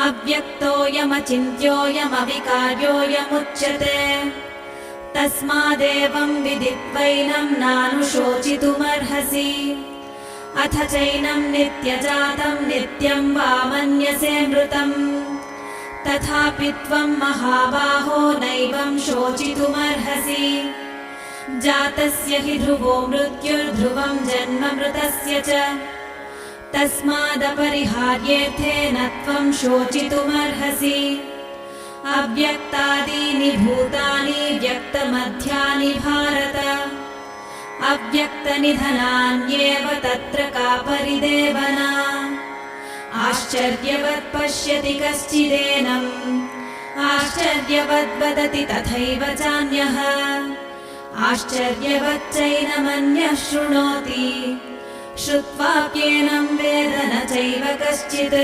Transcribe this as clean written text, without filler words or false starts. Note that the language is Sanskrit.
अव्यक्तोऽयमचिन्त्योऽयमविकार्योऽयमुच्यते तस्मादेवं विदित्वैनं नानुशोचितुमर्हसि अथ चैनं नित्यजातं नित्यं वा मन्यसे मृतम् तथापि त्वं महाबाहो नैवं शोचितुमर्हसि जातस्य हि ध्रुवो मृत्युर्ध्रुवं जन्म मृतस्य च तस्मादपरिहार्येऽर्थे न त्वं शोचितुमर्हसि अव्यक्तादीनि भूतानि व्यक्तमध्यानि भारत अव्यक्तनिधनान्येव तत्र का परिदेवना आश्चर्यवत् पश्यति कश्चिदेनम् आश्चर्यवद् वदति तथैव चान्यः आश्चर्यवच्चैनमन्यः शृणोति श्रुत्वाप्येनं वेद न चैव कश्चित्।